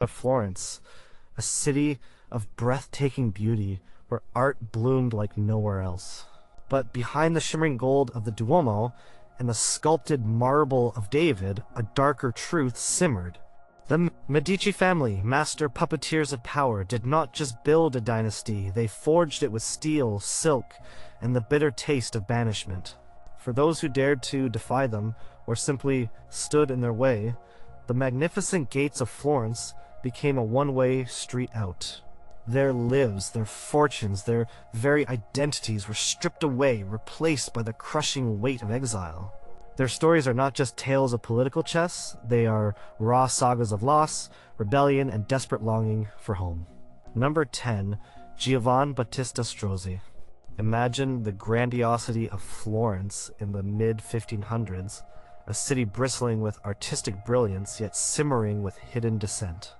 of Florence, a city of breathtaking beauty where art bloomed like nowhere else. But behind the shimmering gold of the Duomo and the sculpted marble of David, a darker truth simmered. The Medici family, master puppeteers of power, did not just build a dynasty, they forged it with steel, silk, and the bitter taste of banishment. For those who dared to defy them, or simply stood in their way, the magnificent gates of Florence became a one-way street out. Their lives, their fortunes, their very identities were stripped away, replaced by the crushing weight of exile. Their stories are not just tales of political chess, they are raw sagas of loss, rebellion, and desperate longing for home. Number 10. Giovan Battista Strozzi. Imagine the grandiosity of Florence in the mid-1500s, a city bristling with artistic brilliance yet simmering with hidden dissent.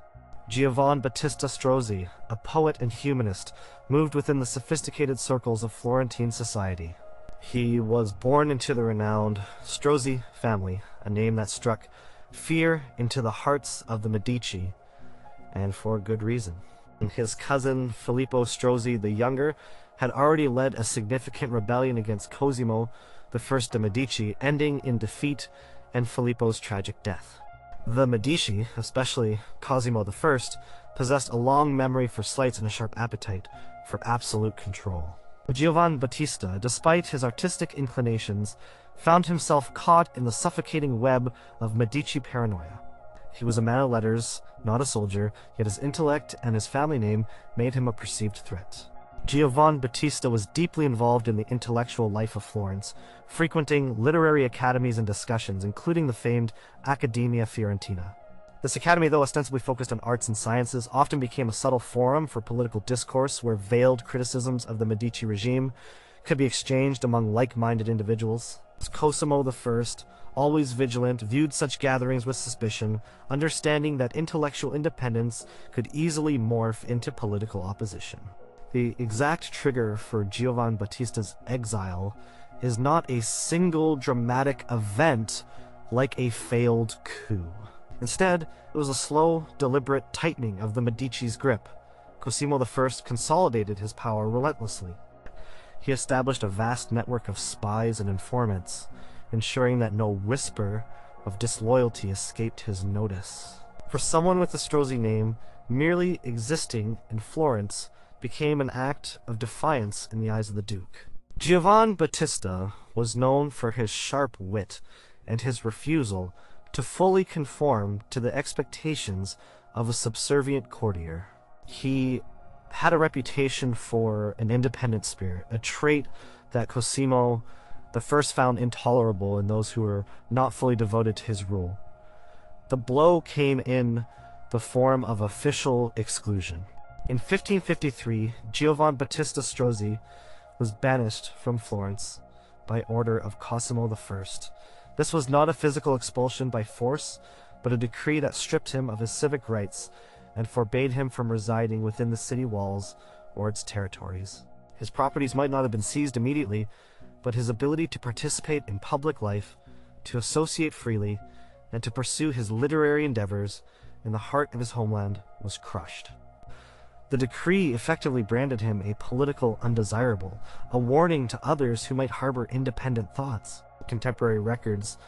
Giovan Battista Strozzi, a poet and humanist, moved within the sophisticated circles of Florentine society. He was born into the renowned Strozzi family, a name that struck fear into the hearts of the Medici, and for good reason. His cousin Filippo Strozzi the Younger had already led a significant rebellion against Cosimo I de' Medici, ending in defeat and Filippo's tragic death. The Medici, especially Cosimo I, possessed a long memory for slights and a sharp appetite for absolute control. Giovan Battista, despite his artistic inclinations, found himself caught in the suffocating web of Medici paranoia. He was a man of letters, not a soldier, yet his intellect and his family name made him a perceived threat. Giovan Battista was deeply involved in the intellectual life of Florence, frequenting literary academies and discussions, including the famed Accademia Fiorentina. This academy, though ostensibly focused on arts and sciences, often became a subtle forum for political discourse where veiled criticisms of the Medici regime could be exchanged among like-minded individuals. Cosimo I, always vigilant, viewed such gatherings with suspicion, understanding that intellectual independence could easily morph into political opposition. The exact trigger for Giovan Battista's exile is not a single dramatic event like a failed coup. Instead, it was a slow, deliberate tightening of the Medici's grip. Cosimo I consolidated his power relentlessly. He established a vast network of spies and informants, ensuring that no whisper of disloyalty escaped his notice. For someone with the Strozzi name, merely existing in Florence became an act of defiance in the eyes of the Duke. Giovan Battista was known for his sharp wit and his refusal to fully conform to the expectations of a subservient courtier. He had a reputation for an independent spirit, a trait that Cosimo I found intolerable in those who were not fully devoted to his rule. The blow came in the form of official exclusion. In 1553, Giovan Battista Strozzi was banished from Florence by order of Cosimo I. This was not a physical expulsion by force, but a decree that stripped him of his civic rights and forbade him from residing within the city walls or its territories. His properties might not have been seized immediately, but his ability to participate in public life, to associate freely, and to pursue his literary endeavors in the heart of his homeland was crushed. The decree effectively branded him a political undesirable, a warning to others who might harbor independent thoughts. Contemporary records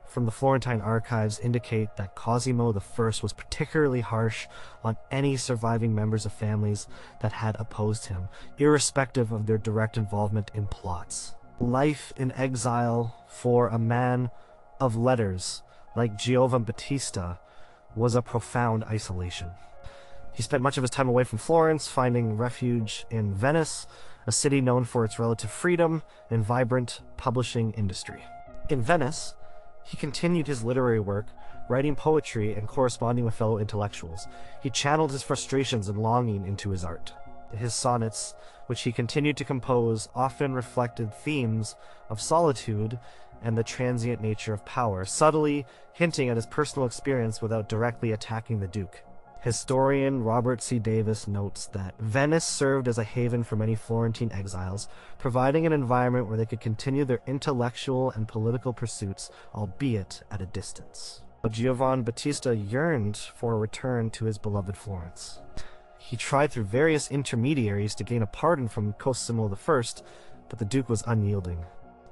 from the Florentine archives indicate that Cosimo I was particularly harsh on any surviving members of families that had opposed him, irrespective of their direct involvement in plots. Life in exile for a man of letters like Giovan Battista was a profound isolation. He spent much of his time away from Florence, finding refuge in Venice, a city known for its relative freedom and vibrant publishing industry. In Venice, he continued his literary work, writing poetry and corresponding with fellow intellectuals. He channeled his frustrations and longing into his art. His sonnets, which he continued to compose, often reflected themes of solitude and the transient nature of power, subtly hinting at his personal experience without directly attacking the Duke. Historian Robert C. Davis notes that Venice served as a haven for many Florentine exiles, providing an environment where they could continue their intellectual and political pursuits, albeit at a distance. But Giovan Battista yearned for a return to his beloved Florence. He tried through various intermediaries to gain a pardon from Cosimo I, but the Duke was unyielding.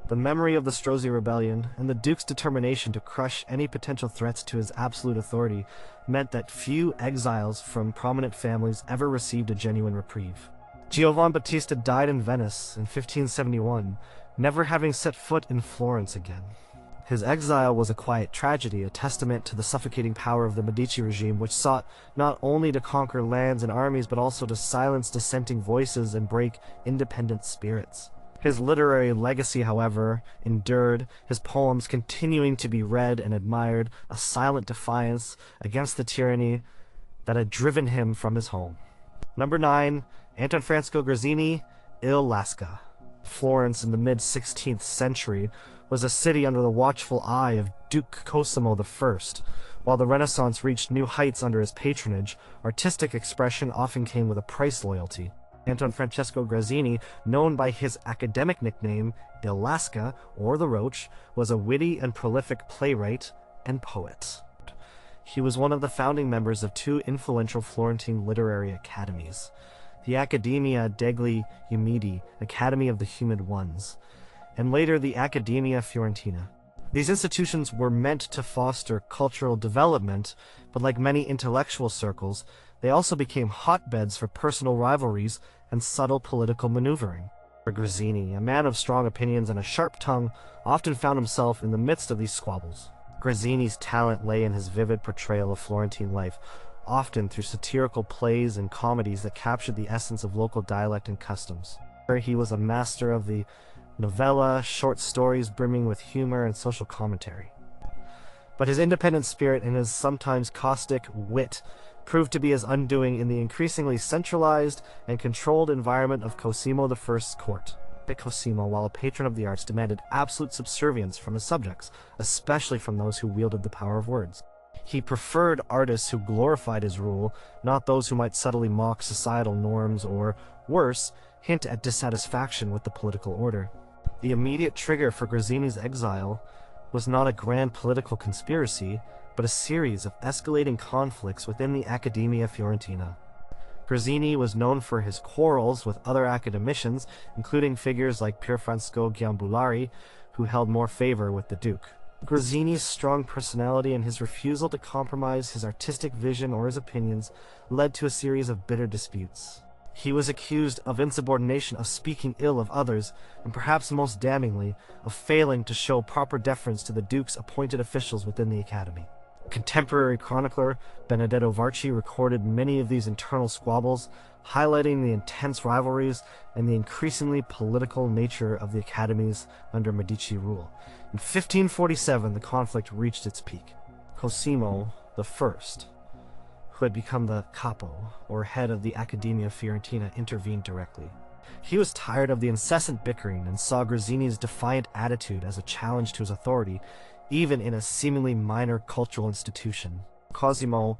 The memory of the Strozzi rebellion and the Duke's determination to crush any potential threats to his absolute authority meant that few exiles from prominent families ever received a genuine reprieve. Giovan Battista died in Venice in 1571, never having set foot in Florence again. His exile was a quiet tragedy, a testament to the suffocating power of the Medici regime, which sought not only to conquer lands and armies, but also to silence dissenting voices and break independent spirits. His literary legacy, however, endured, his poems continuing to be read and admired, a silent defiance against the tyranny that had driven him from his home. Number 9. Antonfrancesco Grazzini, Il Lasca. Florence in the mid-16th century was a city under the watchful eye of Duke Cosimo I. While the Renaissance reached new heights under his patronage, artistic expression often came with a price loyalty. Antonfrancesco Grazzini, known by his academic nickname Il Lasca, or the Roach, was a witty and prolific playwright and poet. He was one of the founding members of two influential Florentine literary academies, the Accademia degli Umidi, Academy of the Humid Ones, and later the Accademia Fiorentina. These institutions were meant to foster cultural development, but like many intellectual circles, they also became hotbeds for personal rivalries and subtle political maneuvering. Grazzini, a man of strong opinions and a sharp tongue, often found himself in the midst of these squabbles. Grazzini's talent lay in his vivid portrayal of Florentine life, often through satirical plays and comedies that captured the essence of local dialect and customs. He was a master of the novella, short stories brimming with humor and social commentary. But his independent spirit and his sometimes caustic wit proved to be his undoing in the increasingly centralized and controlled environment of Cosimo I's court. Cosimo, while a patron of the arts, demanded absolute subservience from his subjects, especially from those who wielded the power of words. He preferred artists who glorified his rule, not those who might subtly mock societal norms or, worse, hint at dissatisfaction with the political order. The immediate trigger for Grazzini's exile was not a grand political conspiracy, but a series of escalating conflicts within the Accademia Fiorentina. Grazzini was known for his quarrels with other academicians, including figures like Pierfrancesco Gambulari, who held more favor with the Duke. Grazzini's strong personality and his refusal to compromise his artistic vision or his opinions led to a series of bitter disputes. He was accused of insubordination, of speaking ill of others, and perhaps most damningly, of failing to show proper deference to the Duke's appointed officials within the Academy. Contemporary chronicler Benedetto Varchi recorded many of these internal squabbles, highlighting the intense rivalries and the increasingly political nature of the academies under Medici rule. In 1547, the conflict reached its peak. Cosimo I, who had become the capo, or head of the Accademia Fiorentina, intervened directly. He was tired of the incessant bickering and saw Grazzini's defiant attitude as a challenge to his authority, even in a seemingly minor cultural institution. Cosimo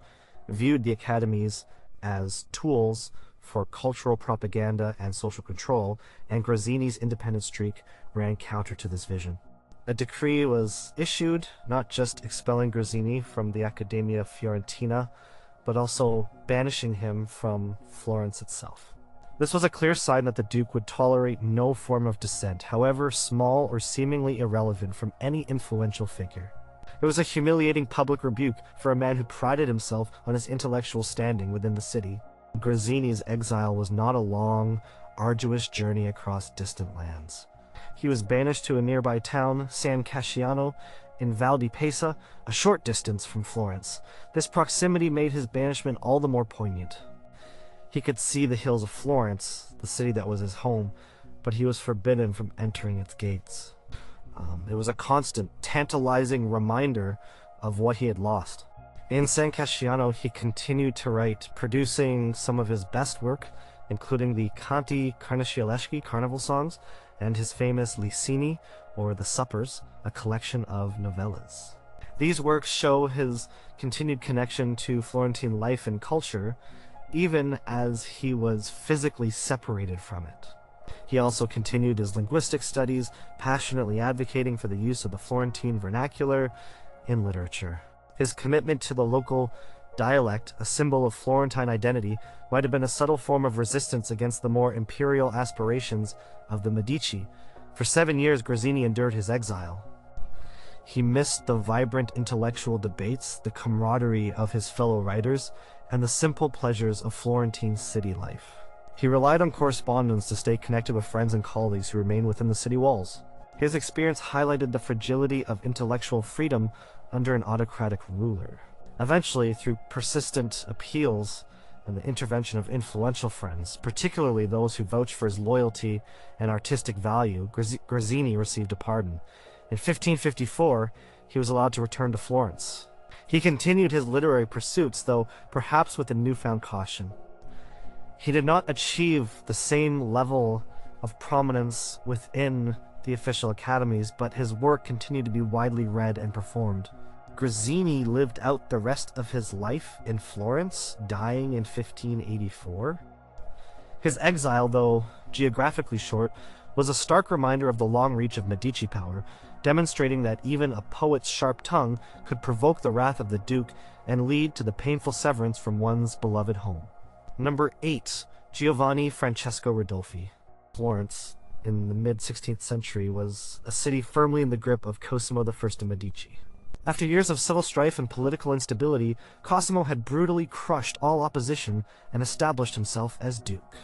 viewed the academies as tools for cultural propaganda and social control, and Grazzini's independent streak ran counter to this vision. A decree was issued, not just expelling Grazzini from the Accademia Fiorentina, but also banishing him from Florence itself. This was a clear sign that the Duke would tolerate no form of dissent, however small or seemingly irrelevant, from any influential figure. It was a humiliating public rebuke for a man who prided himself on his intellectual standing within the city. Grazzini's exile was not a long, arduous journey across distant lands. He was banished to a nearby town, San Casciano, in Val di Pesa, a short distance from Florence. This proximity made his banishment all the more poignant. He could see the hills of Florence, the city that was his home, but he was forbidden from entering its gates. It was a constant, tantalizing reminder of what he had lost. In San Casciano, he continued to write, producing some of his best work, including the Canti Carnascialeschi carnival songs, and his famous Licini, or The Suppers, a collection of novellas. These works show his continued connection to Florentine life and culture, even as he was physically separated from it. He also continued his linguistic studies, passionately advocating for the use of the Florentine vernacular in literature. His commitment to the local dialect, a symbol of Florentine identity, might have been a subtle form of resistance against the more imperial aspirations of the Medici. For 7 years, Grazzini endured his exile. He missed the vibrant intellectual debates, the camaraderie of his fellow writers, and the simple pleasures of Florentine city life. He relied on correspondence to stay connected with friends and colleagues who remained within the city walls. His experience highlighted the fragility of intellectual freedom under an autocratic ruler. Eventually, through persistent appeals and the intervention of influential friends, particularly those who vouched for his loyalty and artistic value, Grazzini received a pardon. In 1554, he was allowed to return to Florence. He continued his literary pursuits, though perhaps with a newfound caution. He did not achieve the same level of prominence within the official academies, but his work continued to be widely read and performed. Grazzini lived out the rest of his life in Florence, dying in 1584. His exile, though geographically short, was a stark reminder of the long reach of Medici power, demonstrating that even a poet's sharp tongue could provoke the wrath of the Duke and lead to the painful severance from one's beloved home. Number 8. Giovan Ridolfi. Florence, in the mid-16th century, was a city firmly in the grip of Cosimo I of Medici. After years of civil strife and political instability, Cosimo had brutally crushed all opposition and established himself as Duke.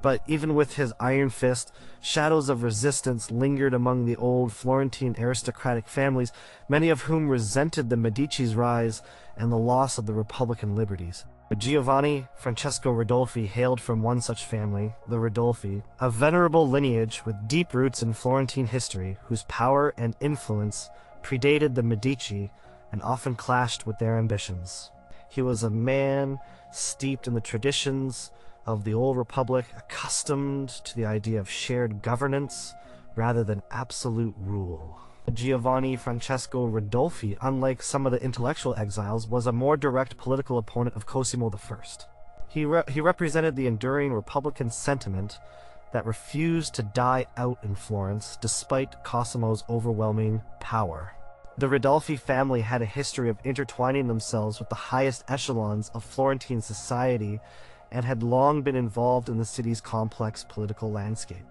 But even with his iron fist, shadows of resistance lingered among the old Florentine aristocratic families, many of whom resented the Medici's rise and the loss of the Republican liberties. Giovan Ridolfi hailed from one such family, the Ridolfi, a venerable lineage with deep roots in Florentine history, whose power and influence predated the Medici and often clashed with their ambitions. He was a man steeped in the traditions of the old republic, accustomed to the idea of shared governance rather than absolute rule. Giovan Ridolfi, unlike some of the intellectual exiles, was a more direct political opponent of Cosimo I. He represented the enduring republican sentiment that refused to die out in Florence despite Cosimo's overwhelming power. The Ridolfi family had a history of intertwining themselves with the highest echelons of Florentine society and had long been involved in the city's complex political landscape.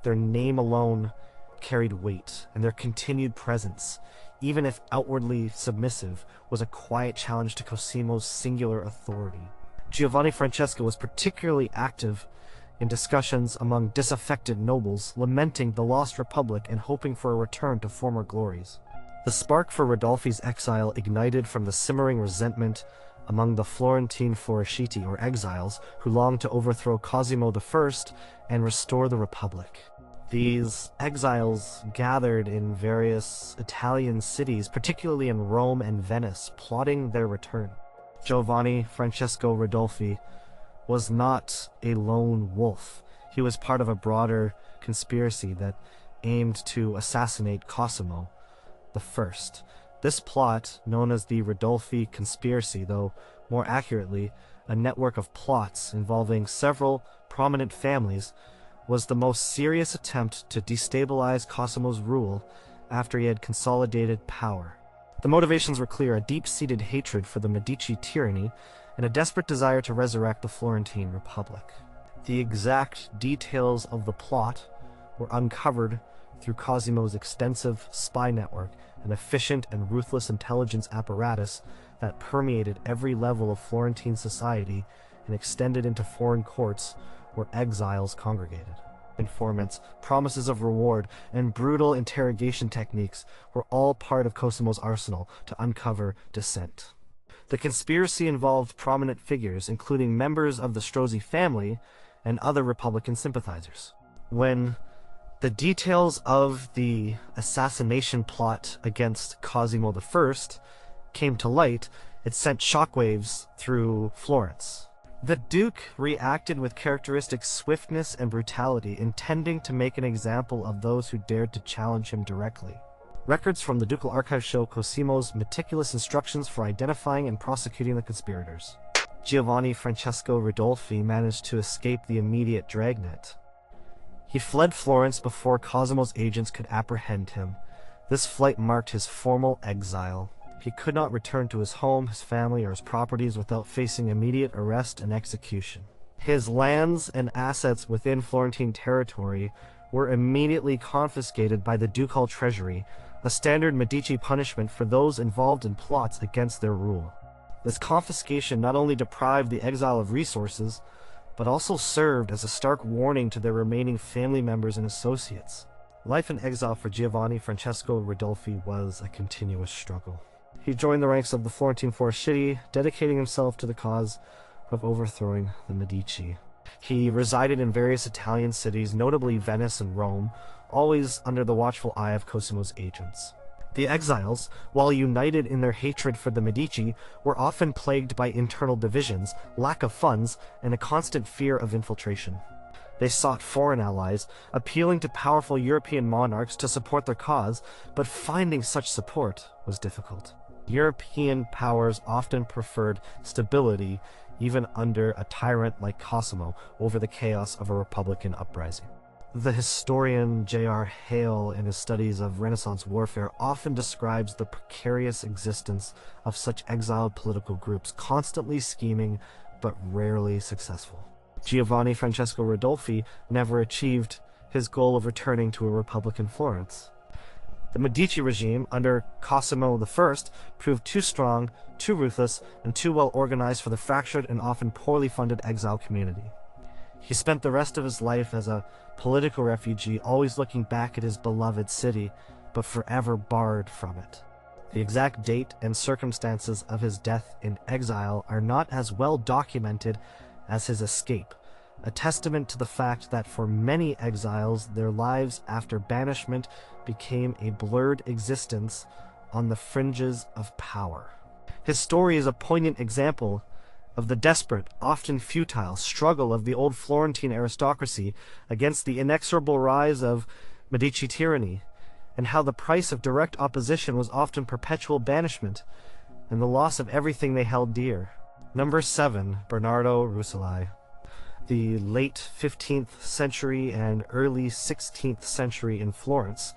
Their name alone carried weight, and their continued presence, even if outwardly submissive, was a quiet challenge to Cosimo's singular authority. Giovan Francesco was particularly active in discussions among disaffected nobles, lamenting the lost republic and hoping for a return to former glories. The spark for Ridolfi's exile ignited from the simmering resentment among the Florentine fuoriusciti, or exiles, who longed to overthrow Cosimo I and restore the republic. These exiles gathered in various Italian cities, particularly in Rome and Venice, plotting their return. Giovan Ridolfi was not a lone wolf. He was part of a broader conspiracy that aimed to assassinate Cosimo I. This plot, known as the Ridolfi conspiracy, though more accurately, a network of plots involving several prominent families, was the most serious attempt to destabilize Cosimo's rule after he had consolidated power. The motivations were clear: a deep-seated hatred for the Medici tyranny and a desperate desire to resurrect the Florentine Republic. The exact details of the plot were uncovered through Cosimo's extensive spy network, an efficient and ruthless intelligence apparatus that permeated every level of Florentine society and extended into foreign courts where exiles congregated. Informants, promises of reward, and brutal interrogation techniques were all part of Cosimo's arsenal to uncover dissent. The conspiracy involved prominent figures, including members of the Strozzi family and other Republican sympathizers. When the details of the assassination plot against Cosimo I came to light, it sent shockwaves through Florence. The Duke reacted with characteristic swiftness and brutality, intending to make an example of those who dared to challenge him directly. Records from the Ducal Archives show Cosimo's meticulous instructions for identifying and prosecuting the conspirators. Giovan Ridolfi managed to escape the immediate dragnet. He fled Florence before Cosimo's agents could apprehend him. This flight marked his formal exile. He could not return to his home, his family, or his properties without facing immediate arrest and execution. His lands and assets within Florentine territory were immediately confiscated by the ducal treasury, a standard Medici punishment for those involved in plots against their rule. This confiscation not only deprived the exile of resources, but also served as a stark warning to their remaining family members and associates. Life in exile for Giovan Ridolfi was a continuous struggle. He joined the ranks of the Florentine Fuoriusciti, dedicating himself to the cause of overthrowing the Medici. He resided in various Italian cities, notably Venice and Rome, always under the watchful eye of Cosimo's agents. The exiles, while united in their hatred for the Medici, were often plagued by internal divisions, lack of funds, and a constant fear of infiltration. They sought foreign allies, appealing to powerful European monarchs to support their cause, but finding such support was difficult. European powers often preferred stability, even under a tyrant like Cosimo, over the chaos of a Republican uprising. The historian J.R. Hale, in his studies of Renaissance warfare, often describes the precarious existence of such exiled political groups, constantly scheming but rarely successful. Antonfrancesco Ridolfi never achieved his goal of returning to a Republican Florence. The Medici regime, under Cosimo I, proved too strong, too ruthless, and too well organized for the fractured and often poorly funded exile community. He spent the rest of his life as a political refugee, always looking back at his beloved city, but forever barred from it. The exact date and circumstances of his death in exile are not as well documented as his escape, a testament to the fact that for many exiles, their lives after banishment became a blurred existence on the fringes of power. His story is a poignant example of the desperate, often futile struggle of the old Florentine aristocracy against the inexorable rise of Medici tyranny, and how the price of direct opposition was often perpetual banishment and the loss of everything they held dear. Number 7. Bernardo Rucellai. The late 15th century and early 16th century in Florence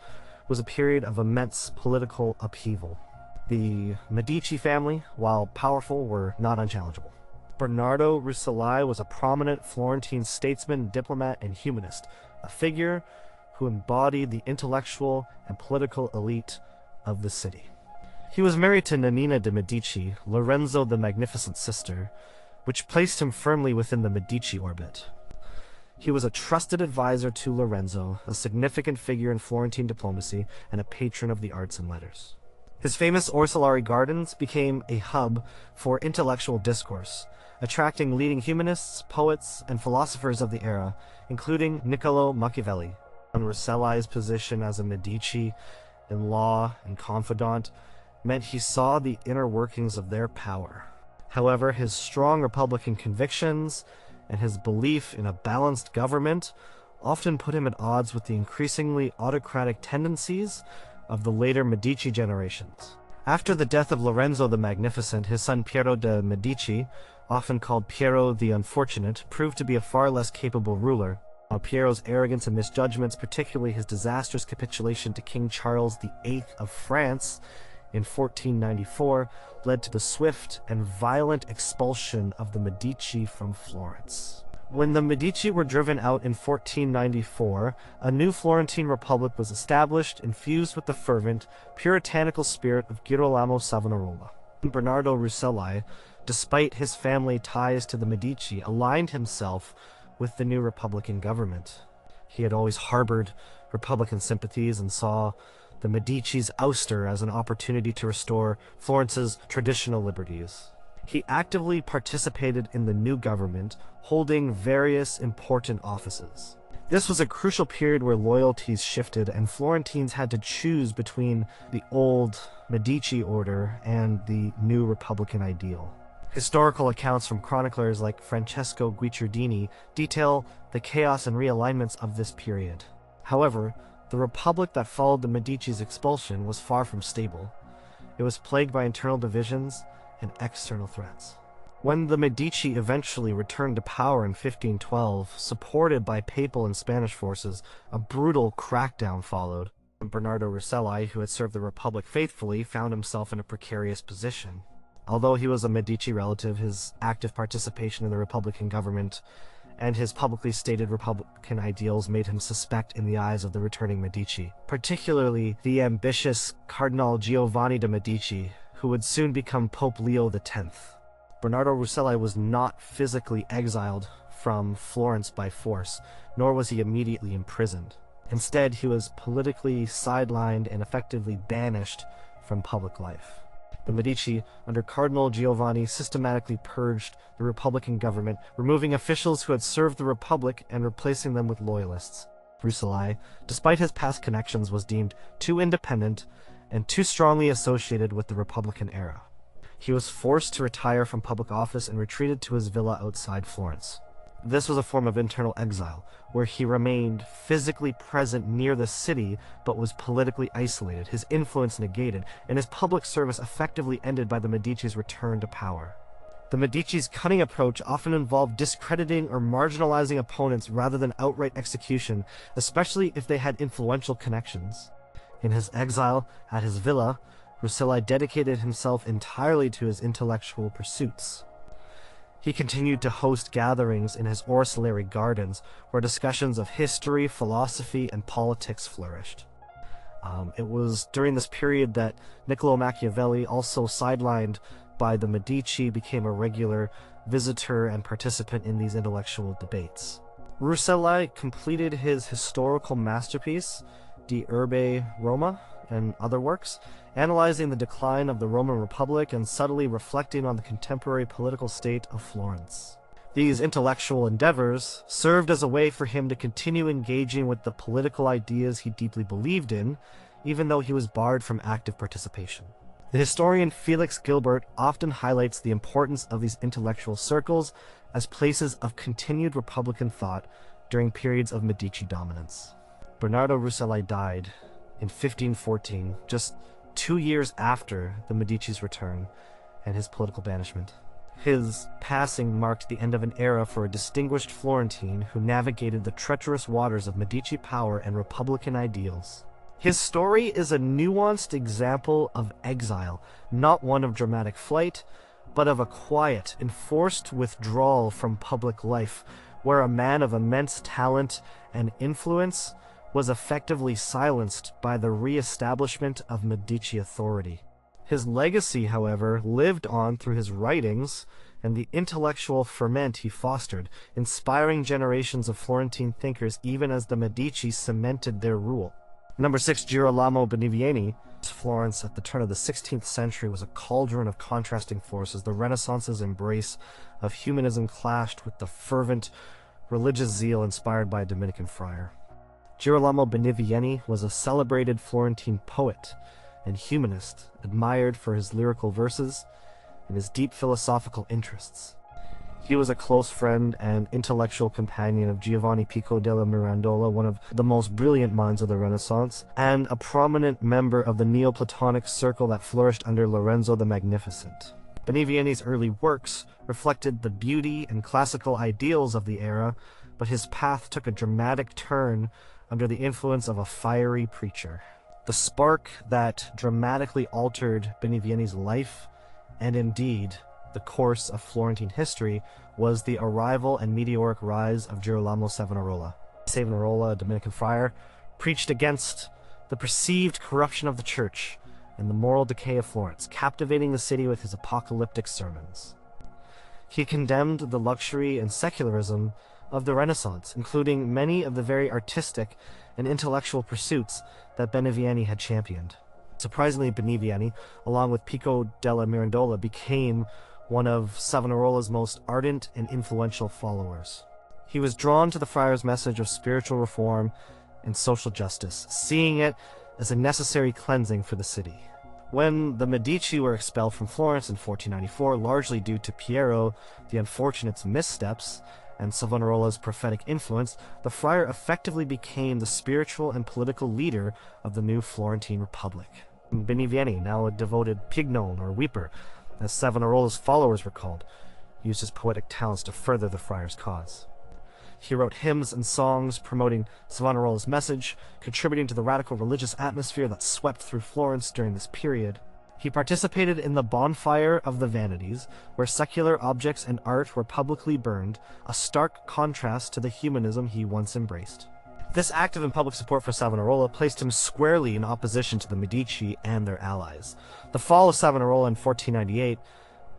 was a period of immense political upheaval. The Medici family, while powerful, were not unchallengeable. Bernardo Rucellai was a prominent Florentine statesman, diplomat, and humanist, a figure who embodied the intellectual and political elite of the city. He was married to Nannina de' Medici, Lorenzo the Magnificent's sister, which placed him firmly within the Medici orbit. He was a trusted advisor to Lorenzo, a significant figure in Florentine diplomacy, and a patron of the arts and letters. His famous Orsolari Gardens became a hub for intellectual discourse, attracting leading humanists, poets, and philosophers of the era, including Niccolò Machiavelli. Rucellai's position as a Medici in law and confidant meant he saw the inner workings of their power. However, his strong Republican convictions and his belief in a balanced government often put him at odds with the increasingly autocratic tendencies of the later Medici generations. After the death of Lorenzo the Magnificent, his son Piero de' Medici, often called Piero the Unfortunate, proved to be a far less capable ruler. While Piero's arrogance and misjudgments, particularly his disastrous capitulation to King Charles VIII of France in 1494, led to the swift and violent expulsion of the Medici from Florence. When the Medici were driven out in 1494, a new Florentine Republic was established, infused with the fervent, puritanical spirit of Girolamo Savonarola. Bernardo Rucellai, despite his family ties to the Medici, aligned himself with the new Republican government. He had always harbored Republican sympathies and saw the Medici's ouster as an opportunity to restore Florence's traditional liberties. He actively participated in the new government, holding various important offices. This was a crucial period where loyalties shifted and Florentines had to choose between the old Medici order and the new Republican ideal. Historical accounts from chroniclers like Francesco Guicciardini detail the chaos and realignments of this period. However, the republic that followed the Medici's expulsion was far from stable. It was plagued by internal divisions and external threats. When the Medici eventually returned to power in 1512, supported by papal and Spanish forces, a brutal crackdown followed. Bernardo Rucellai, who had served the Republic faithfully, found himself in a precarious position. Although he was a Medici relative, his active participation in the Republican government and his publicly stated Republican ideals made him suspect in the eyes of the returning Medici, particularly the ambitious Cardinal Giovan de' Medici, who would soon become Pope Leo X. Bernardo Rucellai was not physically exiled from Florence by force, nor was he immediately imprisoned. Instead, he was politically sidelined and effectively banished from public life. The Medici, under Cardinal Giovan, systematically purged the Republican government, removing officials who had served the Republic and replacing them with loyalists. Rucellai, despite his past connections, was deemed too independent and too strongly associated with the Republican era. He was forced to retire from public office and retreated to his villa outside Florence. This was a form of internal exile, where he remained physically present near the city, but was politically isolated, his influence negated, and his public service effectively ended by the Medici's return to power. The Medici's cunning approach often involved discrediting or marginalizing opponents rather than outright execution, especially if they had influential connections. In his exile at his villa, Rucellai dedicated himself entirely to his intellectual pursuits. He continued to host gatherings in his orsolary gardens, where discussions of history, philosophy, and politics flourished. It was during this period that Niccolò Machiavelli, also sidelined by the Medici, became a regular visitor and participant in these intellectual debates. Rucellai completed his historical masterpiece, De Urbe Roma, and other works, analyzing the decline of the Roman Republic and subtly reflecting on the contemporary political state of Florence. These intellectual endeavors served as a way for him to continue engaging with the political ideas he deeply believed in, even though he was barred from active participation. The historian Felix Gilbert often highlights the importance of these intellectual circles as places of continued Republican thought during periods of Medici dominance. Bernardo Rucellai died in 1514, just 2 years after the Medici's return and his political banishment. His passing marked the end of an era for a distinguished Florentine who navigated the treacherous waters of Medici power and Republican ideals. His story is a nuanced example of exile, not one of dramatic flight, but of a quiet, enforced withdrawal from public life, where a man of immense talent and influence was effectively silenced by the re-establishment of Medici authority. His legacy, however, lived on through his writings and the intellectual ferment he fostered, inspiring generations of Florentine thinkers even as the Medici cemented their rule. Number 6, Girolamo Benivieni. Florence at the turn of the 16th century was a cauldron of contrasting forces. The Renaissance's embrace of humanism clashed with the fervent religious zeal inspired by a Dominican friar. Girolamo Benivieni was a celebrated Florentine poet and humanist, admired for his lyrical verses and his deep philosophical interests. He was a close friend and intellectual companion of Giovanni Pico della Mirandola, one of the most brilliant minds of the Renaissance, and a prominent member of the Neoplatonic circle that flourished under Lorenzo the Magnificent. Benivieni's early works reflected the beauty and classical ideals of the era, but his path took a dramatic turn under the influence of a fiery preacher. The spark that dramatically altered Benivieni's life, and indeed the course of Florentine history, was the arrival and meteoric rise of Girolamo Savonarola. Savonarola, a Dominican friar, preached against the perceived corruption of the church and the moral decay of Florence, captivating the city with his apocalyptic sermons. He condemned the luxury and secularism of the Renaissance, including many of the very artistic and intellectual pursuits that Benivieni had championed. Surprisingly, Benivieni, along with Pico della Mirandola, became one of Savonarola's most ardent and influential followers. He was drawn to the friar's message of spiritual reform and social justice, seeing it as a necessary cleansing for the city. When the Medici were expelled from Florence in 1494, largely due to Piero the Unfortunate's missteps and Savonarola's prophetic influence, the friar effectively became the spiritual and political leader of the new Florentine Republic. Benivieni, now a devoted pignon or weeper, as Savonarola's followers were called, used his poetic talents to further the friar's cause. He wrote hymns and songs promoting Savonarola's message, contributing to the radical religious atmosphere that swept through Florence during this period. He participated in the Bonfire of the Vanities, where secular objects and art were publicly burned, a stark contrast to the humanism he once embraced. This active and public support for Savonarola placed him squarely in opposition to the Medici and their allies. The fall of Savonarola in 1498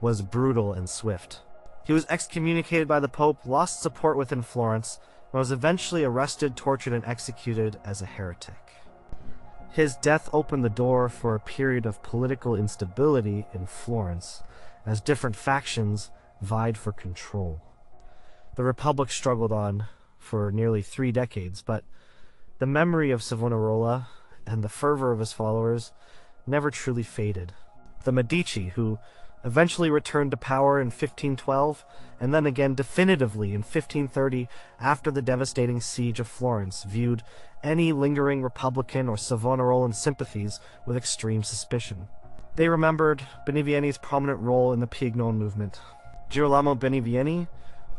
was brutal and swift. He was excommunicated by the Pope, lost support within Florence, and was eventually arrested, tortured, and executed as a heretic. His death opened the door for a period of political instability in Florence, as different factions vied for control. The Republic struggled on for nearly 3 decades, but the memory of Savonarola and the fervor of his followers never truly faded. The Medici, who eventually returned to power in 1512, and then again definitively in 1530 after the devastating siege of Florence, viewed any lingering Republican or Savonarolan sympathies with extreme suspicion. They remembered Benivieni's prominent role in the Piagnone movement. Girolamo Benivieni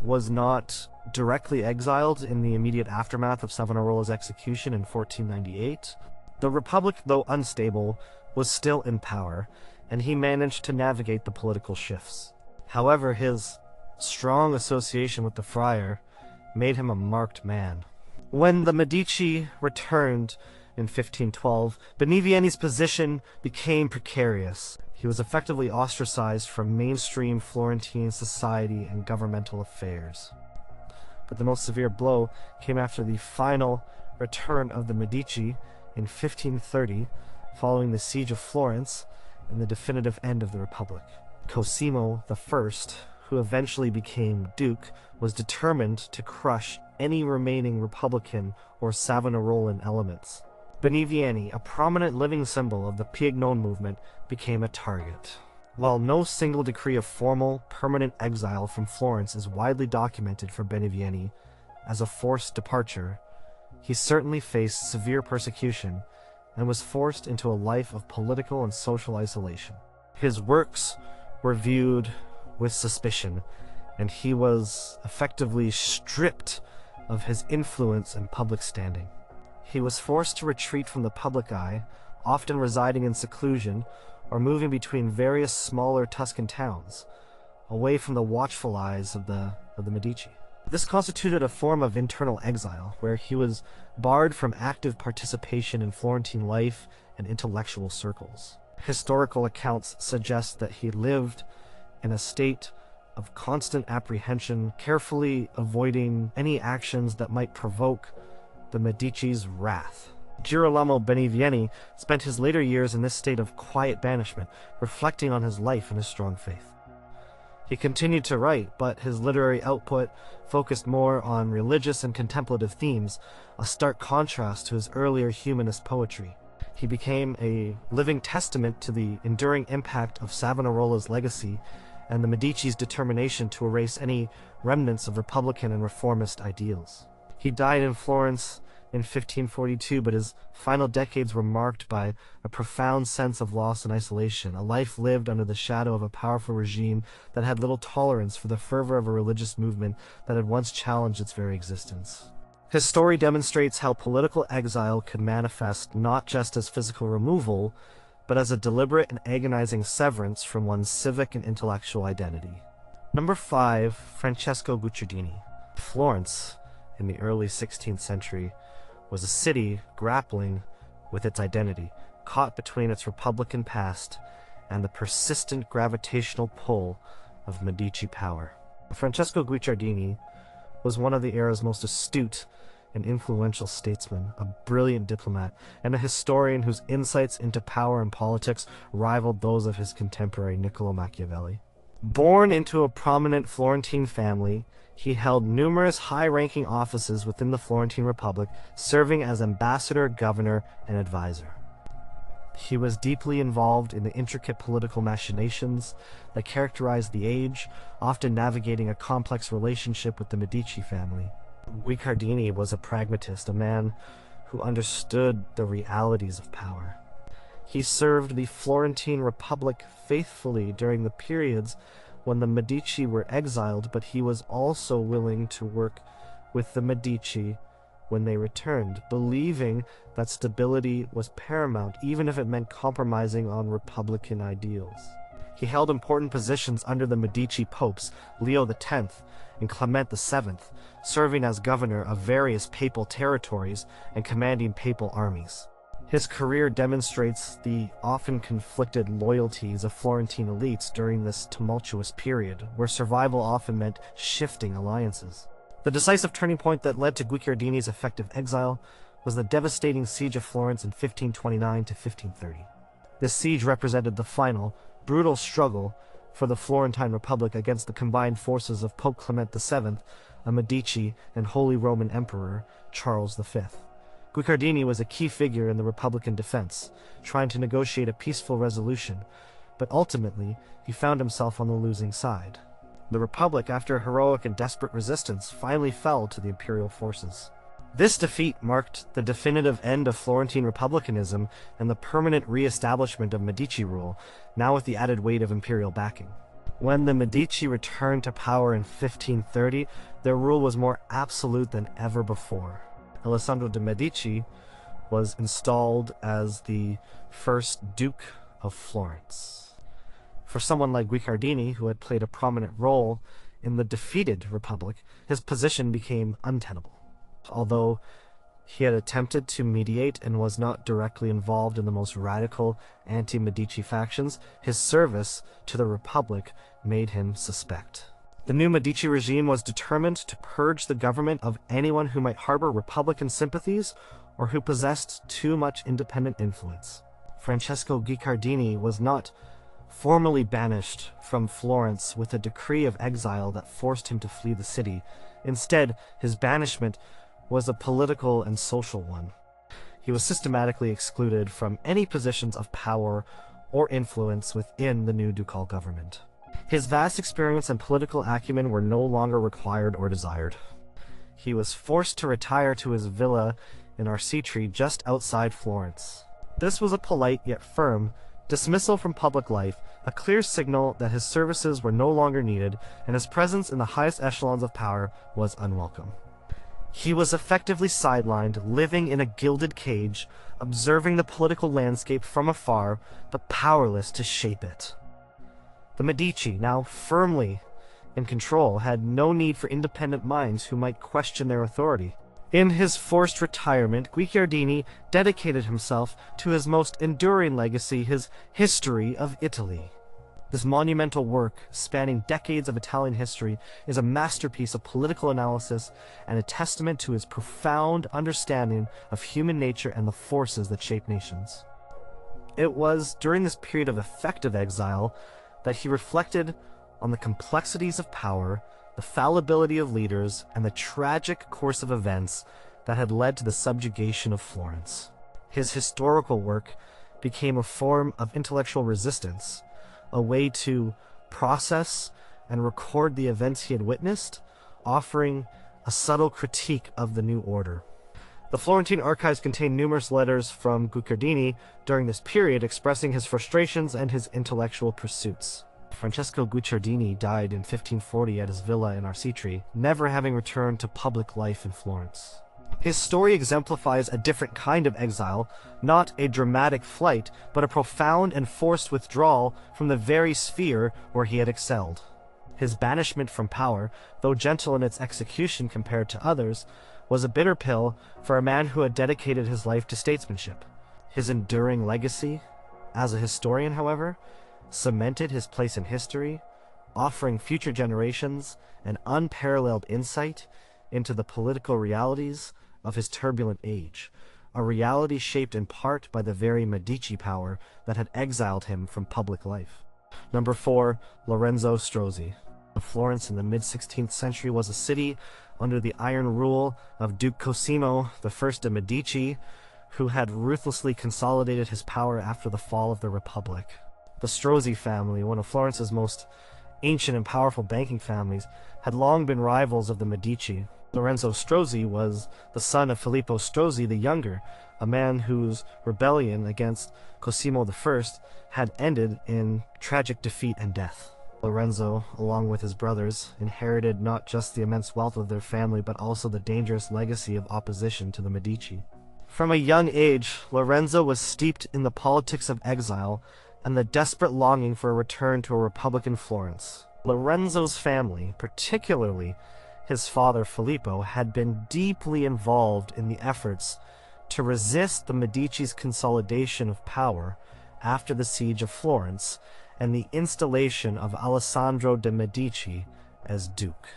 was not directly exiled in the immediate aftermath of Savonarola's execution in 1498. The Republic, though unstable, was still in power, and he managed to navigate the political shifts. However, his strong association with the friar made him a marked man. When the Medici returned in 1512, Benivieni's position became precarious. He was effectively ostracized from mainstream Florentine society and governmental affairs. But the most severe blow came after the final return of the Medici in 1530, following the siege of Florence and the definitive end of the Republic. Cosimo I, who eventually became Duke, was determined to crush any remaining Republican or Savonarolan elements. Benivieni, a prominent living symbol of the Piagnone movement, became a target. While no single decree of formal, permanent exile from Florence is widely documented for Benivieni as a forced departure, he certainly faced severe persecution and was forced into a life of political and social isolation. His works were viewed with suspicion, and he was effectively stripped of his influence and public standing. He was forced to retreat from the public eye, often residing in seclusion or moving between various smaller Tuscan towns, away from the watchful eyes of the Medici. This constituted a form of internal exile, where he was barred from active participation in Florentine life and intellectual circles. Historical accounts suggest that he lived in a state of constant apprehension, carefully avoiding any actions that might provoke the Medici's wrath. Girolamo Benivieni spent his later years in this state of quiet banishment, reflecting on his life and his strong faith. He continued to write, but his literary output focused more on religious and contemplative themes, a stark contrast to his earlier humanist poetry. He became a living testament to the enduring impact of Savonarola's legacy and the Medici's determination to erase any remnants of Republican and reformist ideals. He died in Florence in 1542, but his final decades were marked by a profound sense of loss and isolation, a life lived under the shadow of a powerful regime that had little tolerance for the fervor of a religious movement that had once challenged its very existence. His story demonstrates how political exile could manifest not just as physical removal, but as a deliberate and agonizing severance from one's civic and intellectual identity. Number 5, Francesco Guicciardini. Florence, in the early 16th century, was a city grappling with its identity, caught between its Republican past and the persistent gravitational pull of Medici power. Francesco Guicciardini was one of the era's most astute and influential statesmen, a brilliant diplomat, and a historian whose insights into power and politics rivaled those of his contemporary Niccolò Machiavelli. Born into a prominent Florentine family, he held numerous high-ranking offices within the Florentine Republic, serving as ambassador, governor, and advisor. He was deeply involved in the intricate political machinations that characterized the age, often navigating a complex relationship with the Medici family. Guicciardini was a pragmatist, a man who understood the realities of power. He served the Florentine Republic faithfully during the periods when the Medici were exiled, but he was also willing to work with the Medici when they returned, believing that stability was paramount even if it meant compromising on Republican ideals. He held important positions under the Medici popes Leo X and Clement VII, serving as governor of various papal territories and commanding papal armies. His career demonstrates the often conflicted loyalties of Florentine elites during this tumultuous period, where survival often meant shifting alliances. The decisive turning point that led to Guicciardini's effective exile was the devastating siege of Florence in 1529 to 1530. This siege represented the final, brutal struggle for the Florentine Republic against the combined forces of Pope Clement VII, a Medici, and Holy Roman Emperor Charles V. Guicciardini was a key figure in the Republican defense, trying to negotiate a peaceful resolution, but ultimately he found himself on the losing side. The Republic, after a heroic and desperate resistance, finally fell to the imperial forces. This defeat marked the definitive end of Florentine republicanism and the permanent re-establishment of Medici rule, now with the added weight of imperial backing. When the Medici returned to power in 1530, their rule was more absolute than ever before. Alessandro de' Medici was installed as the first Duke of Florence. For someone like Guicciardini, who had played a prominent role in the defeated Republic, his position became untenable. Although he had attempted to mediate and was not directly involved in the most radical anti-Medici factions, his service to the Republic made him suspect. The new Medici regime was determined to purge the government of anyone who might harbor Republican sympathies or who possessed too much independent influence. Francesco Guicciardini was not formally banished from Florence with a decree of exile that forced him to flee the city. Instead, his banishment was a political and social one. He was systematically excluded from any positions of power or influence within the new ducal government. His vast experience and political acumen were no longer required or desired. He was forced to retire to his villa in Arcetri just outside Florence. This was a polite yet firm dismissal from public life, a clear signal that his services were no longer needed and his presence in the highest echelons of power was unwelcome. He was effectively sidelined, living in a gilded cage, observing the political landscape from afar, but powerless to shape it. The Medici, now firmly in control, had no need for independent minds who might question their authority. In his forced retirement, Guicciardini dedicated himself to his most enduring legacy, his History of Italy. This monumental work, spanning decades of Italian history, is a masterpiece of political analysis and a testament to his profound understanding of human nature and the forces that shape nations. It was during this period of effective exile that he reflected on the complexities of power, the fallibility of leaders, and the tragic course of events that had led to the subjugation of Florence. His historical work became a form of intellectual resistance, a way to process and record the events he had witnessed, offering a subtle critique of the new order. The Florentine archives contain numerous letters from Guicciardini during this period expressing his frustrations and his intellectual pursuits. Francesco Guicciardini died in 1540 at his villa in Arcetri, never having returned to public life in Florence. His story exemplifies a different kind of exile, not a dramatic flight, but a profound and forced withdrawal from the very sphere where he had excelled. His banishment from power, though gentle in its execution compared to others, was a bitter pill for a man who had dedicated his life to statesmanship. His enduring legacy, as a historian, however, cemented his place in history, offering future generations an unparalleled insight into the political realities of his turbulent age, a reality shaped in part by the very Medici power that had exiled him from public life. Number 4. Lorenzo Strozzi. Florence in the mid-16th century was a city under the iron rule of Duke Cosimo I de' Medici, who had ruthlessly consolidated his power after the fall of the Republic. The Strozzi family, one of Florence's most ancient and powerful banking families, had long been rivals of the Medici. Lorenzo Strozzi was the son of Filippo Strozzi the Younger, a man whose rebellion against Cosimo I had ended in tragic defeat and death. Lorenzo, along with his brothers, inherited not just the immense wealth of their family but also the dangerous legacy of opposition to the Medici. From a young age, Lorenzo was steeped in the politics of exile and the desperate longing for a return to a republican Florence. Lorenzo's family, particularly his father Filippo, had been deeply involved in the efforts to resist the Medici's consolidation of power after the siege of Florence and the installation of Alessandro de' Medici as duke.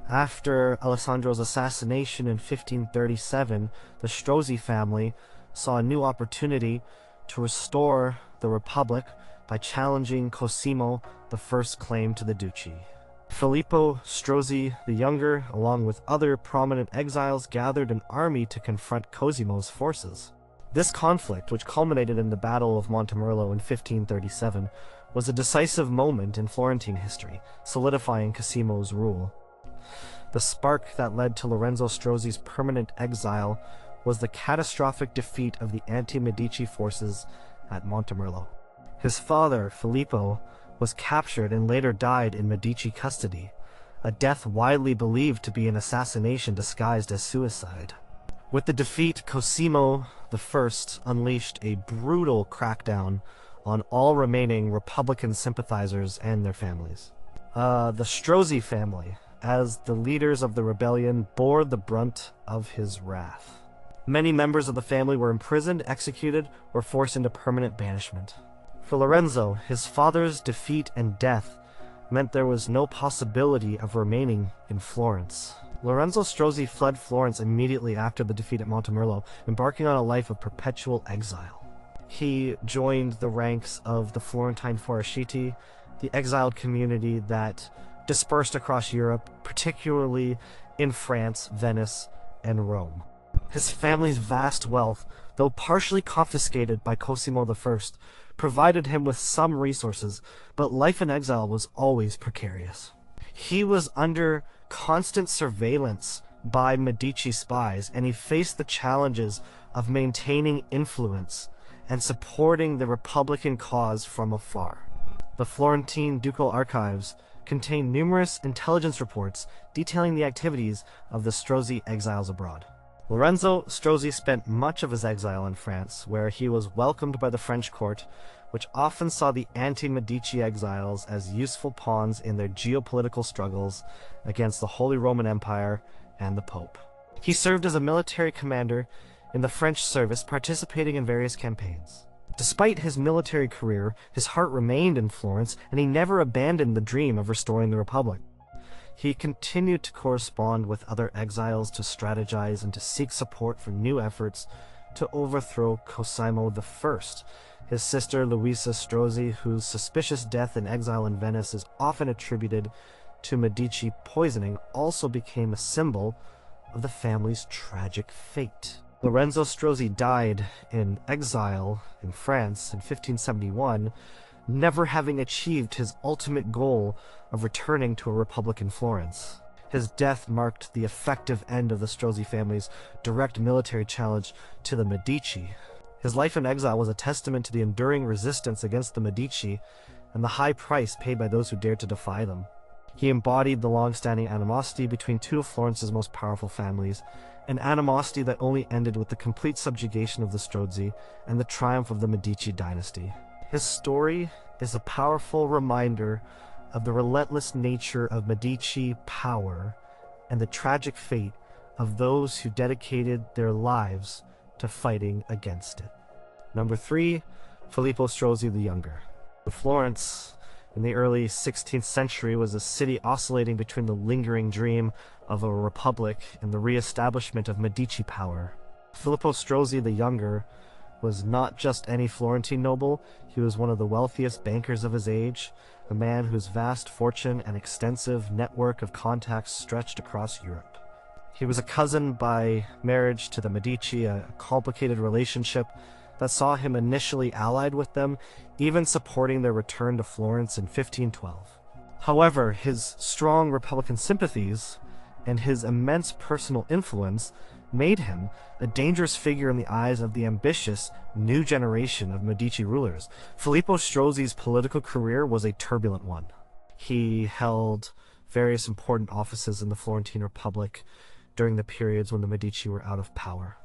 After Alessandro's assassination in 1537, the Strozzi family saw a new opportunity to restore the Republic by challenging Cosimo I's claim to the duchy. Filippo Strozzi the Younger, along with other prominent exiles, gathered an army to confront Cosimo's forces. This conflict, which culminated in the Battle of Montemerlo in 1537, was a decisive moment in Florentine history, solidifying Cosimo's rule. The spark that led to Lorenzo Strozzi's permanent exile was the catastrophic defeat of the anti-Medici forces at Montemerlo. His father, Filippo, was captured and later died in Medici custody, a death widely believed to be an assassination disguised as suicide. With the defeat, Cosimo I unleashed a brutal crackdown on all remaining Republican sympathizers and their families. The Strozzi family, as the leaders of the rebellion, bore the brunt of his wrath. Many members of the family were imprisoned, executed, or forced into permanent banishment. For Lorenzo, his father's defeat and death meant there was no possibility of remaining in Florence. Lorenzo Strozzi fled Florence immediately after the defeat at Montemerlo, embarking on a life of perpetual exile. He joined the ranks of the Florentine Fuoriusciti, the exiled community that dispersed across Europe, particularly in France, Venice, and Rome. His family's vast wealth, though partially confiscated by Cosimo I, provided him with some resources, but life in exile was always precarious. He was under constant surveillance by Medici spies, and he faced the challenges of maintaining influence and supporting the Republican cause from afar. The Florentine ducal archives contain numerous intelligence reports detailing the activities of the Strozzi exiles abroad. Lorenzo Strozzi spent much of his exile in France, where he was welcomed by the French court, which often saw the anti-Medici exiles as useful pawns in their geopolitical struggles against the Holy Roman Empire and the Pope. He served as a military commander in the French service, participating in various campaigns. Despite his military career, his heart remained in Florence, and he never abandoned the dream of restoring the Republic. He continued to correspond with other exiles, to strategize, and to seek support for new efforts to overthrow Cosimo I. His sister Luisa Strozzi, whose suspicious death in exile in Venice is often attributed to Medici poisoning, also became a symbol of the family's tragic fate. Lorenzo Strozzi died in exile in France in 1571, never having achieved his ultimate goal of returning to a republican Florence. His death marked the effective end of the Strozzi family's direct military challenge to the Medici. His life in exile was a testament to the enduring resistance against the Medici and the high price paid by those who dared to defy them. He embodied the long-standing animosity between two of Florence's most powerful families, an animosity that only ended with the complete subjugation of the Strozzi and the triumph of the Medici dynasty. His story is a powerful reminder of the relentless nature of Medici power and the tragic fate of those who dedicated their lives to fighting against it. Number 3, Filippo Strozzi the Younger. Florence, in the early 16th century, was a city oscillating between the lingering dream of a republic and the re-establishment of Medici power. Filippo Strozzi the Younger was not just any Florentine noble, he was one of the wealthiest bankers of his age, a man whose vast fortune and extensive network of contacts stretched across Europe. He was a cousin by marriage to the Medici, a complicated relationship that saw him initially allied with them, even supporting their return to Florence in 1512. However, his strong Republican sympathies and his immense personal influence made him a dangerous figure in the eyes of the ambitious new generation of Medici rulers. Filippo Strozzi's political career was a turbulent one. He held various important offices in the Florentine Republic during the periods when the Medici were out of power.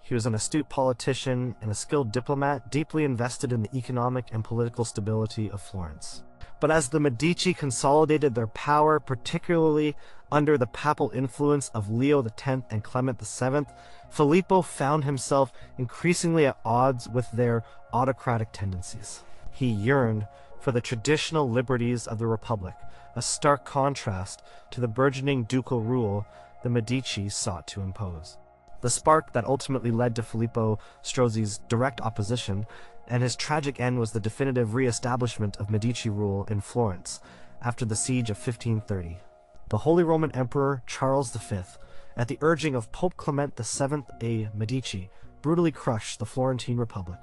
He was an astute politician and a skilled diplomat, deeply invested in the economic and political stability of Florence. But as the Medici consolidated their power, particularly under the papal influence of Leo X and Clement VII, Filippo found himself increasingly at odds with their autocratic tendencies. He yearned for the traditional liberties of the Republic, a stark contrast to the burgeoning ducal rule the Medici sought to impose. The spark that ultimately led to Filippo Strozzi's direct opposition, and his tragic end was the definitive re-establishment of Medici rule in Florence after the siege of 1530. The Holy Roman Emperor Charles V, at the urging of Pope Clement VII a Medici, brutally crushed the Florentine Republic.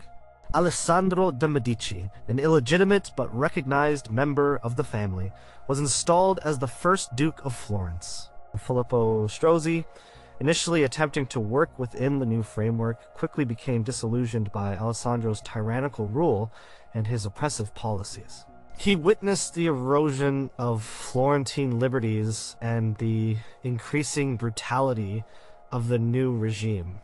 Alessandro de' Medici, an illegitimate but recognized member of the family, was installed as the first Duke of Florence. Filippo Strozzi, initially attempting to work within the new framework, quickly became disillusioned by Alessandro's tyrannical rule and his oppressive policies. He witnessed the erosion of Florentine liberties and the increasing brutality of the new regime.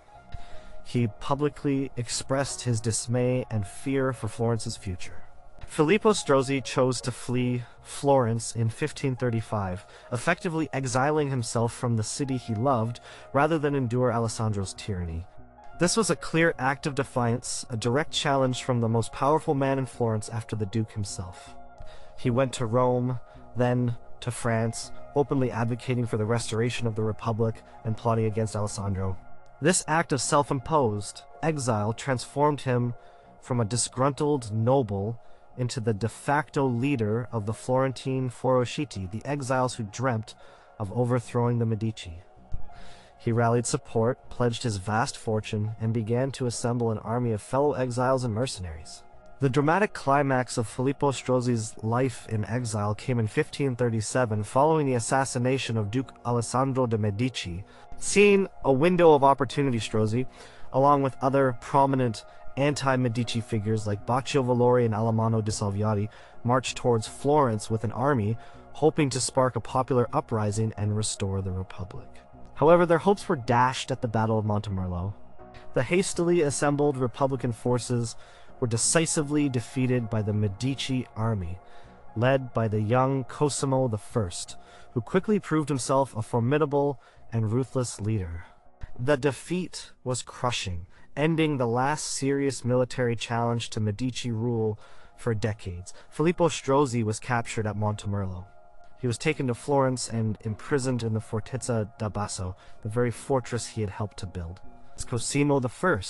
He publicly expressed his dismay and fear for Florence's future. Filippo Strozzi chose to flee Florence in 1535, effectively exiling himself from the city he loved rather than endure Alessandro's tyranny. This was a clear act of defiance, a direct challenge from the most powerful man in Florence after the Duke himself. He went to Rome, then to France, openly advocating for the restoration of the Republic and plotting against Alessandro. This act of self-imposed exile transformed him from a disgruntled noble into the de facto leader of the Florentine Fuoriusciti, the exiles who dreamt of overthrowing the Medici. He rallied support, pledged his vast fortune, and began to assemble an army of fellow exiles and mercenaries. The dramatic climax of Filippo Strozzi's life in exile came in 1537 following the assassination of Duke Alessandro de' Medici. Seeing a window of opportunity, Strozzi, along with other prominent anti-Medici figures like Baccio Valori and Alamanno di Salviati, marched towards Florence with an army, hoping to spark a popular uprising and restore the Republic. However, their hopes were dashed at the Battle of Montemerlo. The hastily assembled Republican forces were decisively defeated by the Medici army, led by the young Cosimo I, who quickly proved himself a formidable and ruthless leader. The defeat was crushing, ending the last serious military challenge to Medici rule for decades. Filippo Strozzi was captured at Montemerlo. He was taken to Florence and imprisoned in the Fortezza da Basso, the very fortress he had helped to build. Cosimo I,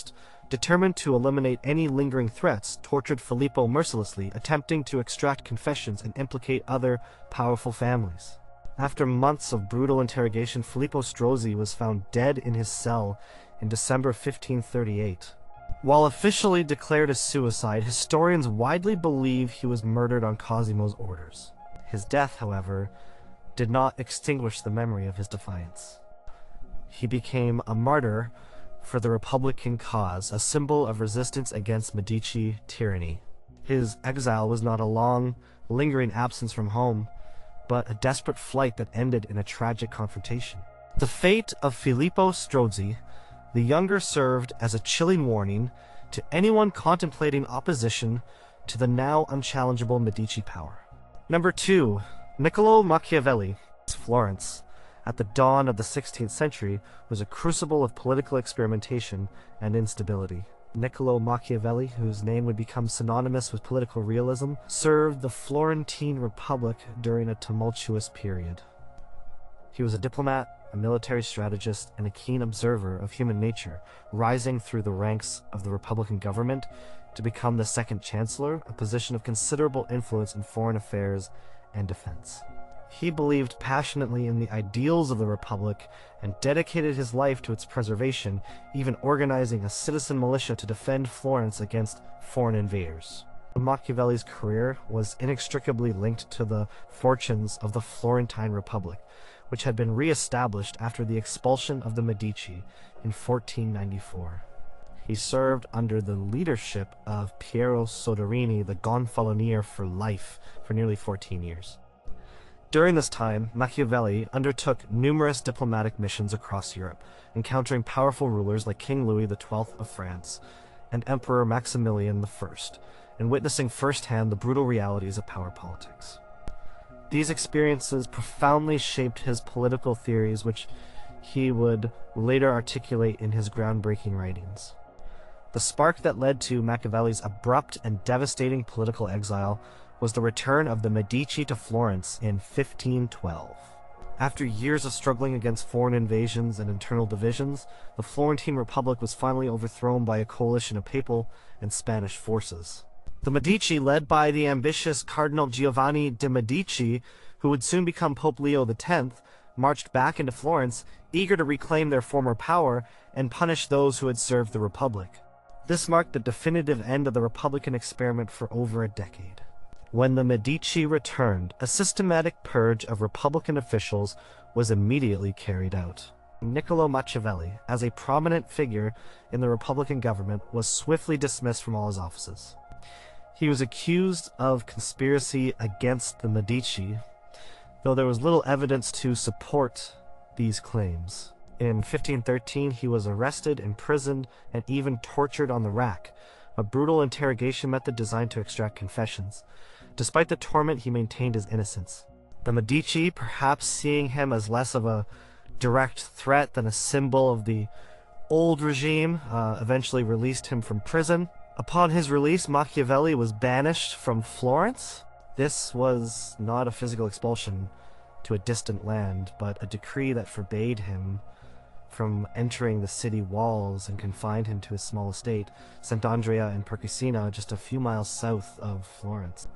determined to eliminate any lingering threats, tortured Filippo mercilessly, attempting to extract confessions and implicate other powerful families. After months of brutal interrogation, Filippo Strozzi was found dead in his cell in December 1538. While officially declared a suicide, historians widely believe he was murdered on Cosimo's orders. His death, however, did not extinguish the memory of his defiance. He became a martyr for the Republican cause, a symbol of resistance against Medici tyranny. His exile was not a long, lingering absence from home, but a desperate flight that ended in a tragic confrontation. The fate of Filippo Strozzi, the younger, served as a chilling warning to anyone contemplating opposition to the now unchallengeable Medici power. Number 2. Niccolo Machiavelli. Florence, at the dawn of the 16th century, was a crucible of political experimentation and instability. Niccolo Machiavelli, whose name would become synonymous with political realism, served the Florentine Republic during a tumultuous period. He was a diplomat, a military strategist, and a keen observer of human nature, rising through the ranks of the Republican government to become the second chancellor, a position of considerable influence in foreign affairs and defense. He believed passionately in the ideals of the Republic and dedicated his life to its preservation, even organizing a citizen militia to defend Florence against foreign invaders. Machiavelli's career was inextricably linked to the fortunes of the Florentine Republic, which had been re-established after the expulsion of the Medici in 1494. He served under the leadership of Piero Soderini, the Gonfalonier for life, for nearly 14 years. During this time, Machiavelli undertook numerous diplomatic missions across Europe, encountering powerful rulers like King Louis XII of France and Emperor Maximilian I, and witnessing firsthand the brutal realities of power politics. These experiences profoundly shaped his political theories, which he would later articulate in his groundbreaking writings. The spark that led to Machiavelli's abrupt and devastating political exile was the return of the Medici to Florence in 1512. After years of struggling against foreign invasions and internal divisions, the Florentine Republic was finally overthrown by a coalition of papal and Spanish forces. The Medici, led by the ambitious Cardinal Giovan de' Medici, who would soon become Pope Leo X, marched back into Florence, eager to reclaim their former power and punish those who had served the Republic. This marked the definitive end of the Republican experiment for over a decade. When the Medici returned, a systematic purge of Republican officials was immediately carried out. Niccolò Machiavelli, as a prominent figure in the Republican government, was swiftly dismissed from all his offices. He was accused of conspiracy against the Medici, though there was little evidence to support these claims. In 1513, he was arrested, imprisoned, and even tortured on the rack, a brutal interrogation method designed to extract confessions. Despite the torment, he maintained his innocence. The Medici, perhaps seeing him as less of a direct threat than a symbol of the old regime, eventually released him from prison. Upon his release, Machiavelli was banished from Florence. This was not a physical expulsion to a distant land, but a decree that forbade him from entering the city walls and confined him to his small estate, Sant'Andrea in Perquisina, just a few miles south of Florence.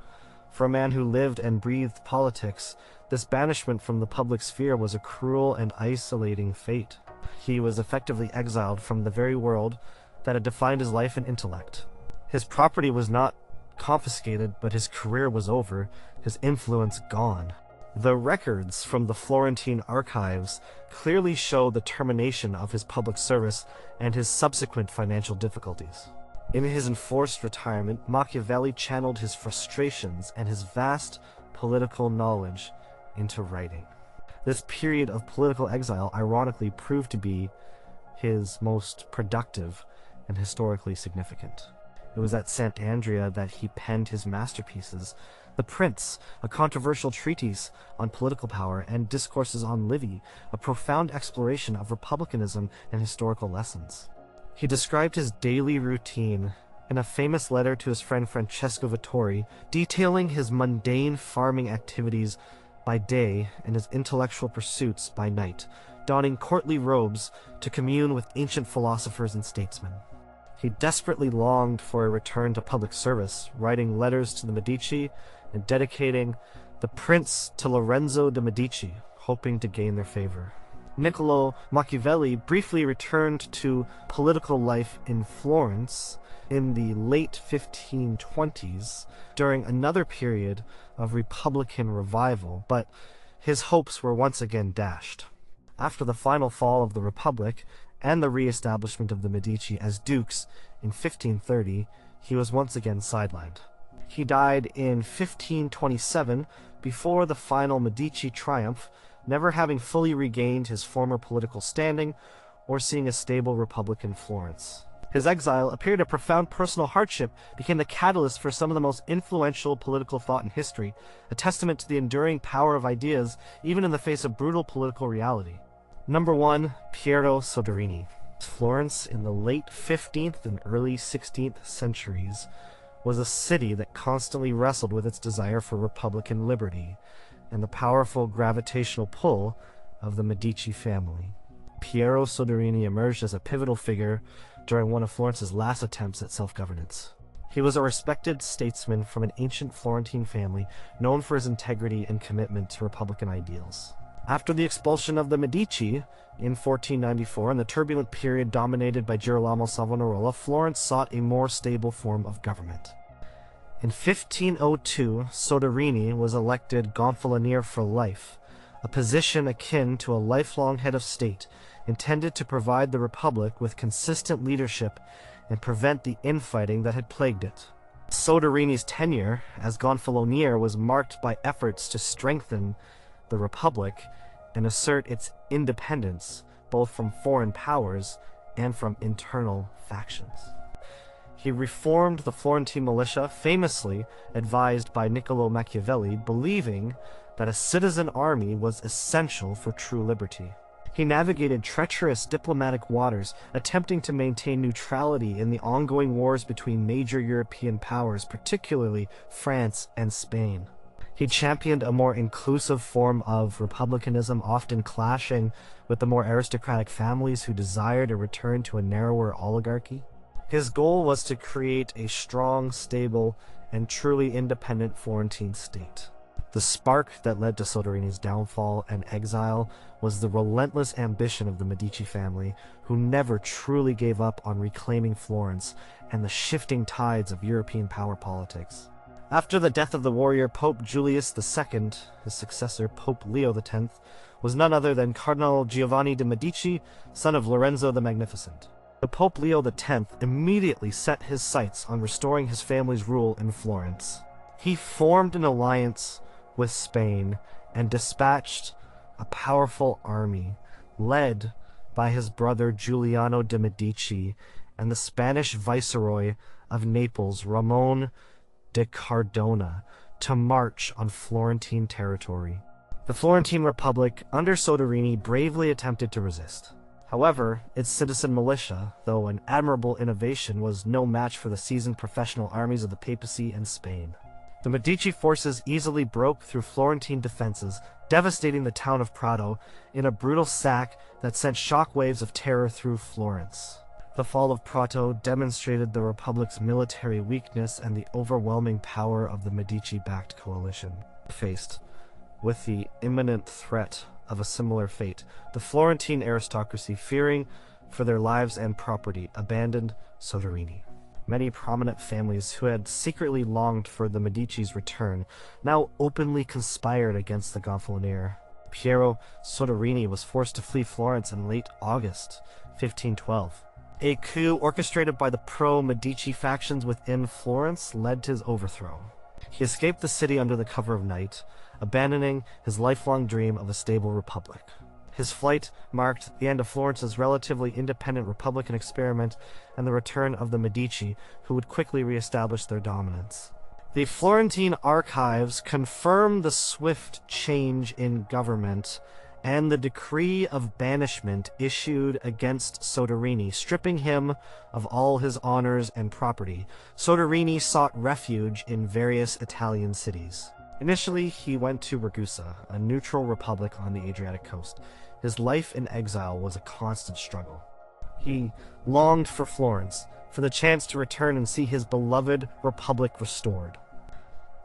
For a man who lived and breathed politics, this banishment from the public sphere was a cruel and isolating fate. He was effectively exiled from the very world that had defined his life and intellect. His property was not confiscated, but his career was over, his influence gone. The records from the Florentine archives clearly show the termination of his public service and his subsequent financial difficulties. In his enforced retirement, Machiavelli channeled his frustrations and his vast political knowledge into writing. This period of political exile ironically proved to be his most productive and historically significant. It was at Sant'Andrea that he penned his masterpieces, The Prince, a controversial treatise on political power, and Discourses on Livy, a profound exploration of republicanism and historical lessons. He described his daily routine in a famous letter to his friend Francesco Vittori, detailing his mundane farming activities by day and his intellectual pursuits by night, donning courtly robes to commune with ancient philosophers and statesmen. He desperately longed for a return to public service, writing letters to the Medici and dedicating The Prince to Lorenzo de' Medici, hoping to gain their favor. Niccolò Machiavelli briefly returned to political life in Florence in the late 1520s during another period of Republican revival, but his hopes were once again dashed. After the final fall of the Republic and the re-establishment of the Medici as dukes in 1530, he was once again sidelined. He died in 1527 before the final Medici triumph, never having fully regained his former political standing or seeing a stable republic in Florence. His exile, a period of profound personal hardship, became the catalyst for some of the most influential political thought in history, a testament to the enduring power of ideas even in the face of brutal political reality. Number 1. Piero Soderini. Florence in the late 15th and early 16th centuries was a city that constantly wrestled with its desire for republican liberty and the powerful gravitational pull of the Medici family. Piero Soderini emerged as a pivotal figure during one of Florence's last attempts at self-governance. He was a respected statesman from an ancient Florentine family known for his integrity and commitment to republican ideals. After the expulsion of the Medici in 1494 and the turbulent period dominated by Girolamo Savonarola, Florence sought a more stable form of government. In 1502, Soderini was elected Gonfalonier for life, a position akin to a lifelong head of state, intended to provide the Republic with consistent leadership and prevent the infighting that had plagued it. Soderini's tenure as Gonfalonier was marked by efforts to strengthen the Republic and assert its independence both from foreign powers and from internal factions. He reformed the Florentine militia, famously advised by Niccolò Machiavelli, believing that a citizen army was essential for true liberty. He navigated treacherous diplomatic waters, attempting to maintain neutrality in the ongoing wars between major European powers, particularly France and Spain. He championed a more inclusive form of republicanism, often clashing with the more aristocratic families who desired a return to a narrower oligarchy. His goal was to create a strong, stable, and truly independent Florentine state. The spark that led to Soderini's downfall and exile was the relentless ambition of the Medici family, who never truly gave up on reclaiming Florence and the shifting tides of European power politics. After the death of the warrior Pope Julius II, his successor Pope Leo X was none other than Cardinal Giovan de' Medici, son of Lorenzo the Magnificent. The Pope Leo X immediately set his sights on restoring his family's rule in Florence. He formed an alliance with Spain and dispatched a powerful army led by his brother Giuliano de' Medici and the Spanish viceroy of Naples, Ramon de Cardona, to march on Florentine territory. The Florentine Republic, under Soderini, bravely attempted to resist. However, its citizen militia, though an admirable innovation, was no match for the seasoned professional armies of the papacy and Spain. The Medici forces easily broke through Florentine defenses, devastating the town of Prato in a brutal sack that sent shockwaves of terror through Florence. The fall of Prato demonstrated the Republic's military weakness and the overwhelming power of the Medici-backed coalition. Faced with the imminent threat of a similar fate, the Florentine aristocracy, fearing for their lives and property, abandoned Soderini. Many prominent families who had secretly longed for the Medici's return now openly conspired against the Gonfalonier. Piero Soderini was forced to flee Florence in late August 1512. A coup orchestrated by the pro-Medici factions within Florence led to his overthrow. He escaped the city under the cover of night, abandoning his lifelong dream of a stable republic. His flight marked the end of Florence's relatively independent republican experiment and the return of the Medici, who would quickly reestablish their dominance. The Florentine archives confirm the swift change in government and the decree of banishment issued against Soderini, stripping him of all his honors and property. Soderini sought refuge in various Italian cities. Initially, he went to Ragusa, a neutral republic on the Adriatic coast. His life in exile was a constant struggle. He longed for Florence, for the chance to return and see his beloved republic restored.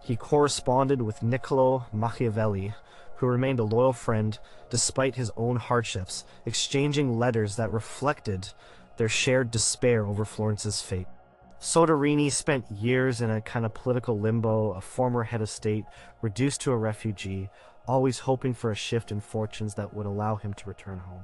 He corresponded with Niccolò Machiavelli, who remained a loyal friend despite his own hardships, exchanging letters that reflected their shared despair over Florence's fate. Soderini spent years in a kind of political limbo, a former head of state, reduced to a refugee, always hoping for a shift in fortunes that would allow him to return home.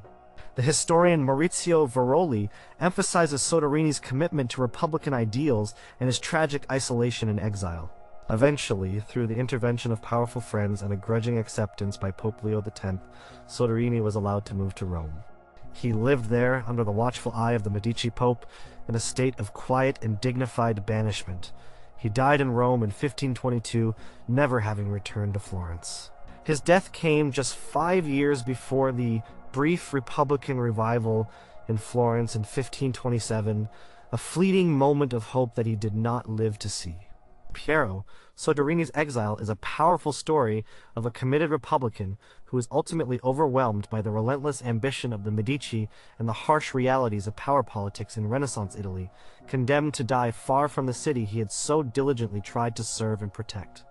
The historian Maurizio Veroli emphasizes Soderini's commitment to Republican ideals and his tragic isolation and exile. Eventually, through the intervention of powerful friends and a grudging acceptance by Pope Leo X, Soderini was allowed to move to Rome. He lived there under the watchful eye of the Medici Pope in a state of quiet and dignified banishment. He died in Rome in 1522, never having returned to Florence. His death came just 5 years before the brief Republican revival in Florence in 1527, a fleeting moment of hope that he did not live to see. Piero Soderini's exile is a powerful story of a committed Republican who is ultimately overwhelmed by the relentless ambition of the Medici and the harsh realities of power politics in Renaissance Italy, condemned to die far from the city he had so diligently tried to serve and protect.